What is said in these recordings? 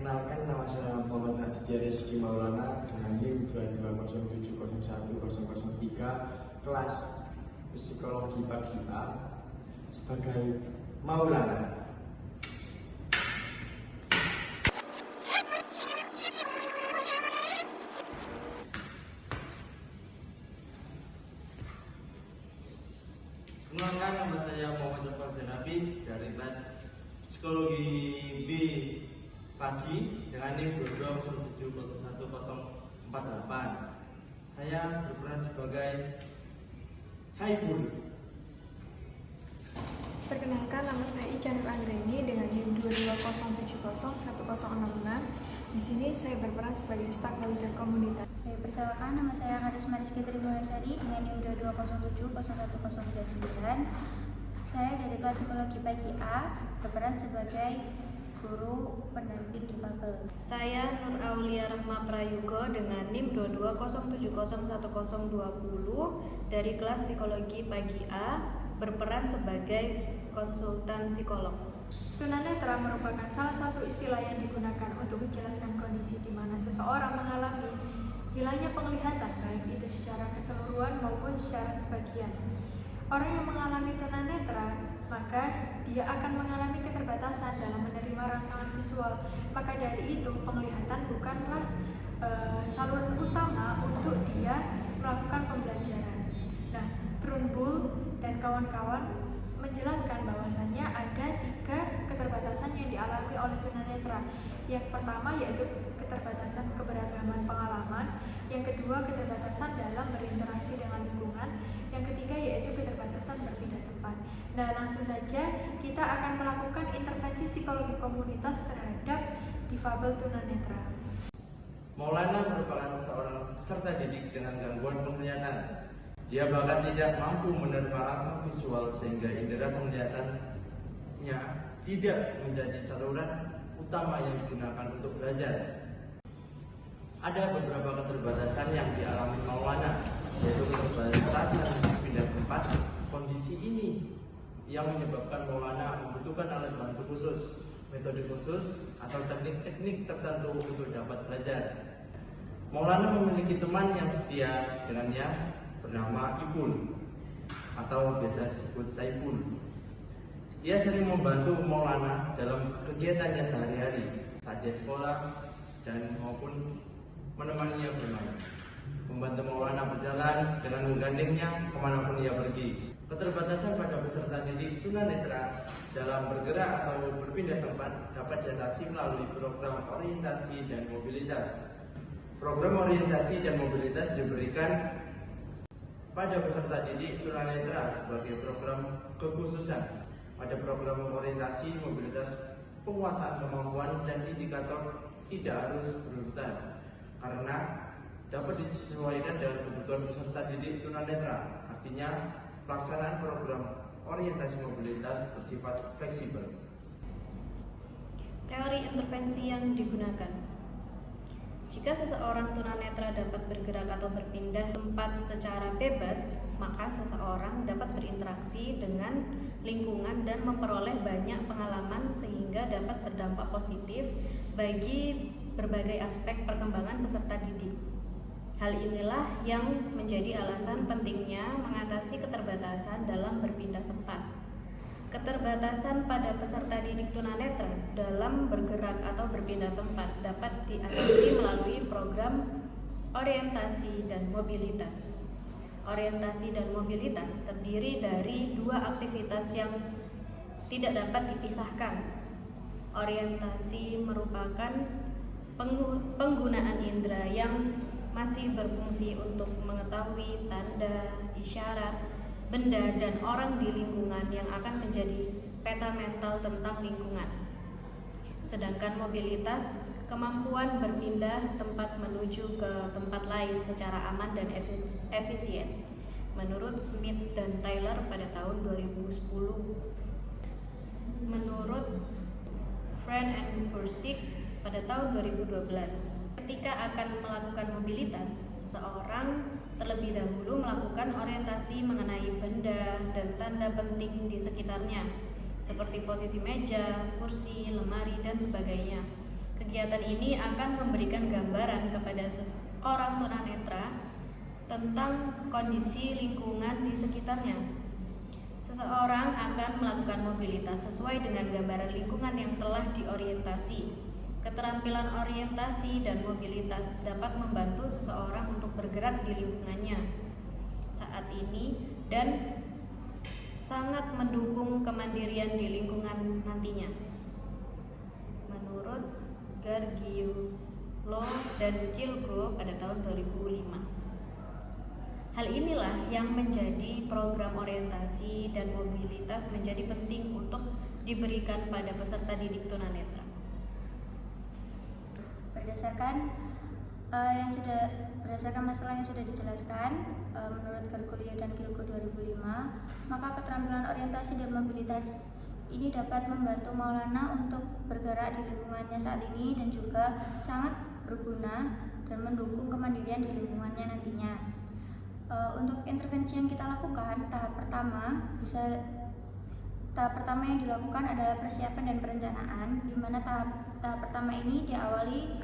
Perkenalkan, nama saya Muhammad Aditya Rizky Maulana dengan NIM 22070103 kelas Psikologi Pagi A sebagai Maulana. Perkenalkan, nama saya Muhammad Irfan Zainabis dari kelas Psikologi B Pagi dengan NIM 2207010448. Saya berperan sebagai Saiful. Perkenalkan, nama saya Ica Nur Anggraini dengan NIM 22070106. Di sini saya berperan sebagai staf volunteer komunitas. Perkenalkan, nama saya Karisma Rizky Trimulasari dengan NIM 2207011039. Saya dari kelas Psikologi Pagi A berperan sebagai guru pendamping difabel. Saya Nur Aulia Rahma Prayogo dengan NIM 2207011020 dari kelas Psikologi Pagi A berperan sebagai konsultan psikolog. Tunanetra merupakan salah satu istilah yang digunakan untuk menjelaskan kondisi di mana seseorang mengalami hilangnya penglihatan, baik itu secara keseluruhan maupun secara sebagian. Orang yang mengalami tunanetra maka dia akan mengalami keterbatasan dalam menerima rangsangan visual. Maka dari itu penglihatan bukanlah saluran utama untuk dia melakukan pembelajaran. Nah, Trunbull dan kawan-kawan menjelaskan bahwasannya ada 3 keterbatasan yang dialami oleh tunanetra. Yang pertama yaitu keterbatasan keberagaman pengalaman, yang kedua keterbatasan dalam berinteraksi dengan lingkungan, yang ketiga yaitu keterbatasan berpindah tempat. Nah, langsung saja kita akan melakukan intervensi psikologi komunitas terhadap difabel tunanetra. Maulana merupakan seorang peserta didik dengan gangguan penglihatan. Dia bahkan tidak mampu menerima rangsang visual sehingga indera penglihatannya tidak menjadi saluran utama yang digunakan untuk belajar. Ada beberapa keterbatasan yang dialami Maulana, yaitu keterbatasan pindah tempat. Kondisi ini yang menyebabkan Maulana membutuhkan alat bantu khusus, metode khusus, atau teknik-teknik tertentu untuk dapat belajar. Maulana memiliki teman yang setia dengannya bernama Ipul atau biasa disebut Saiful. Ia sering membantu Maulana dalam kegiatannya sehari-hari saat dia sekolah dan maupun menemaninya bermain. Membantu Maulana berjalan dengan menggandengnya kemanapun ia pergi. Keterbatasan pada peserta didik tunanetra dalam bergerak atau berpindah tempat dapat diatasi melalui program orientasi dan mobilitas. Program orientasi dan mobilitas diberikan pada peserta didik tunanetra sebagai program kekhususan. Pada program orientasi mobilitas, penguasaan kemampuan dan indikator tidak harus berurutan karena dapat disesuaikan dengan kebutuhan peserta didik tunanetra. Artinya, pelaksanaan program orientasi mobilitas bersifat fleksibel. Teori intervensi yang digunakan. Jika seseorang tunanetra dapat bergerak atau berpindah tempat secara bebas, maka seseorang dapat berinteraksi dengan lingkungan dan memperoleh banyak pengalaman sehingga dapat berdampak positif bagi berbagai aspek perkembangan peserta didik. Hal inilah yang menjadi alasan pentingnya mengatasi keterbatasan dalam berpindah tempat. Keterbatasan pada peserta didik tunanetra dalam bergerak atau berpindah tempat dapat diatasi melalui program orientasi dan mobilitas. Orientasi dan mobilitas terdiri dari 2 aktivitas yang tidak dapat dipisahkan. Orientasi merupakan penggunaan indera yang masih berfungsi untuk mengetahui tanda, isyarat, benda, dan orang di lingkungan yang akan menjadi peta mental tentang lingkungan. Sedangkan mobilitas, kemampuan berpindah tempat menuju ke tempat lain secara aman dan efisien. Menurut Smith dan Taylor pada tahun 2010. Menurut Friend and Pursick pada tahun 2012. Ketika akan melakukan mobilitas, seseorang terlebih dahulu melakukan orientasi mengenai benda dan tanda penting di sekitarnya, seperti posisi meja, kursi, lemari, dan sebagainya. Kegiatan ini akan memberikan gambaran kepada seorang tunanetra tentang kondisi lingkungan di sekitarnya. Seseorang akan melakukan mobilitas sesuai dengan gambaran lingkungan yang telah diorientasi. Keterampilan orientasi dan mobilitas dapat membantu seseorang untuk bergerak di lingkungannya saat ini dan sangat mendukung kemandirian di lingkungan nantinya. Menurut Gargiulo dan Kilgo pada tahun 2005. Hal inilah yang menjadi program orientasi dan mobilitas menjadi penting untuk diberikan pada peserta didik tunanetra. Berdasarkan masalah yang sudah dijelaskan, menurut Gargiulo dan Kilgo 2005, maka keterampilan orientasi dan mobilitas ini dapat membantu Maulana untuk bergerak di lingkungannya saat ini dan juga sangat berguna dan mendukung kemandirian di lingkungannya nantinya. Untuk intervensi yang kita lakukan, tahap pertama yang dilakukan adalah persiapan dan perencanaan, di mana tahap pertama ini diawali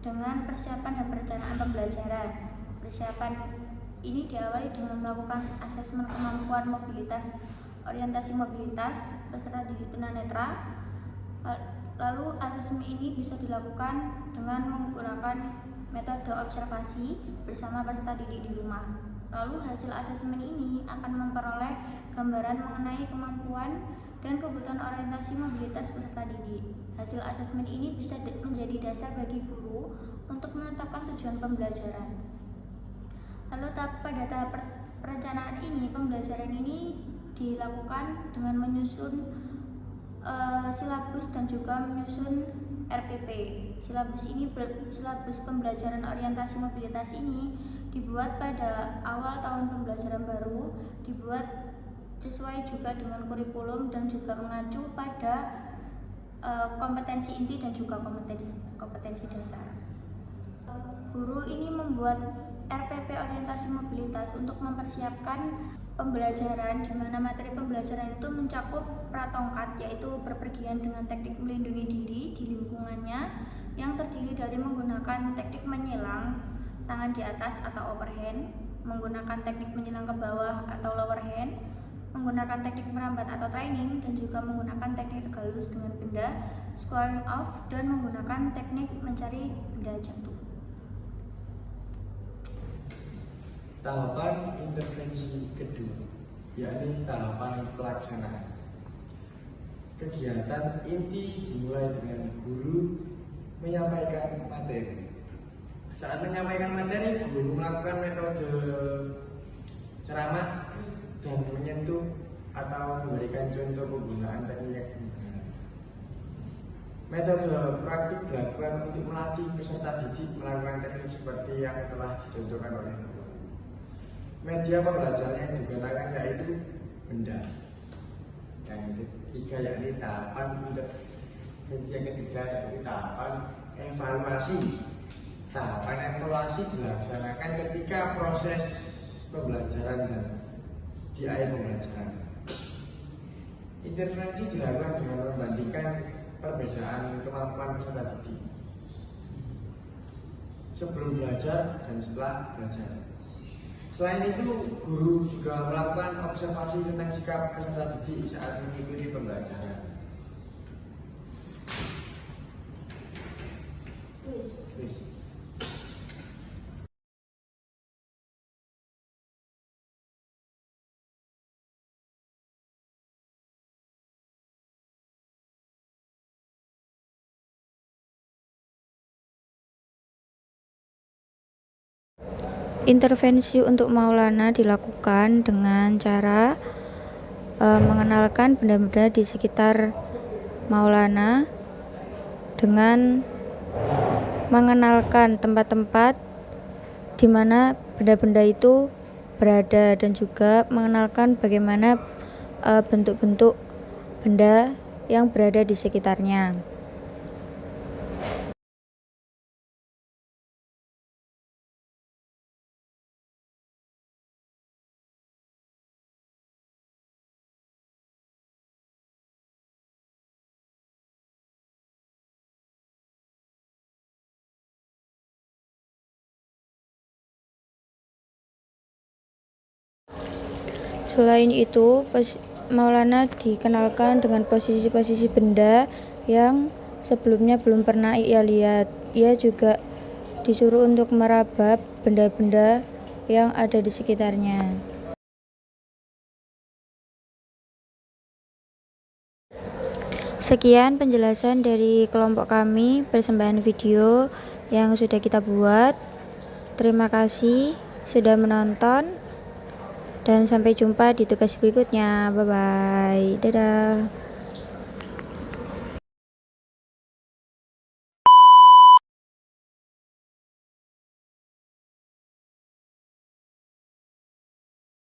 dengan persiapan dan perencanaan pembelajaran. Persiapan ini diawali dengan melakukan asesmen kemampuan mobilitas, orientasi mobilitas peserta didik tunanetra. Lalu asesmen ini bisa dilakukan dengan menggunakan metode observasi bersama peserta didik di rumah. Lalu hasil asesmen ini akan memperoleh gambaran mengenai kemampuan dan kebutuhan orientasi mobilitas peserta didik. Hasil asesmen ini bisa menjadi dasar bagi guru untuk menetapkan tujuan pembelajaran. Lalu pada tahap perencanaan ini, pembelajaran ini dilakukan dengan menyusun silabus dan juga menyusun RPP. Silabus pembelajaran orientasi mobilitas ini dibuat pada awal tahun pembelajaran baru, dibuat sesuai juga dengan kurikulum dan juga mengacu pada kompetensi inti dan juga kompetensi dasar. Guru ini membuat RPP orientasi mobilitas untuk mempersiapkan pembelajaran, di mana materi pembelajaran itu mencakup pratongkat, yaitu berpergian dengan teknik melindungi diri di lingkungannya yang terdiri dari menggunakan teknik menyilang tangan di atas atau overhand, menggunakan teknik menyilang ke bawah atau lower hand, menggunakan teknik merambat atau training, dan juga menggunakan teknik tegak lurus dengan benda, squaring off, dan menggunakan teknik mencari benda jatuh. Tahapan intervensi kedua, yakni tahapan pelaksanaan. Kegiatan inti dimulai dengan guru menyampaikan materi. Saat menyampaikan materi, guru melakukan metode ceramah dan menyentuh atau memberikan contoh penggunaan teknik. Metode praktik dilakukan untuk melatih peserta didik melakukan teknik seperti yang telah dicontohkan oleh guru. Media pembelajaran yang digunakan yaitu benda. Yang ketiga yakni tahapan intervensi yang ketiga yaitu tahapan evaluasi. Tahapan evaluasi dilaksanakan ketika proses pembelajaran dan di akhir pembelajaran. Intervensi dilakukan dengan membandingkan perbedaan kemampuan peserta didik sebelum belajar dan setelah belajar. Selain itu, guru juga melakukan observasi tentang sikap peserta didik saat mengikuti pembelajaran. Intervensi untuk Maulana dilakukan dengan cara mengenalkan benda-benda di sekitar Maulana dengan mengenalkan tempat-tempat di mana benda-benda itu berada dan juga mengenalkan bagaimana bentuk-bentuk benda yang berada di sekitarnya. Selain itu, Maulana dikenalkan dengan posisi-posisi benda yang sebelumnya belum pernah ia lihat. Ia juga disuruh untuk meraba benda-benda yang ada di sekitarnya. Sekian penjelasan dari kelompok kami persembahan video yang sudah kita buat. Terima kasih sudah menonton dan sampai jumpa di tugas berikutnya. Bye bye. Dadah.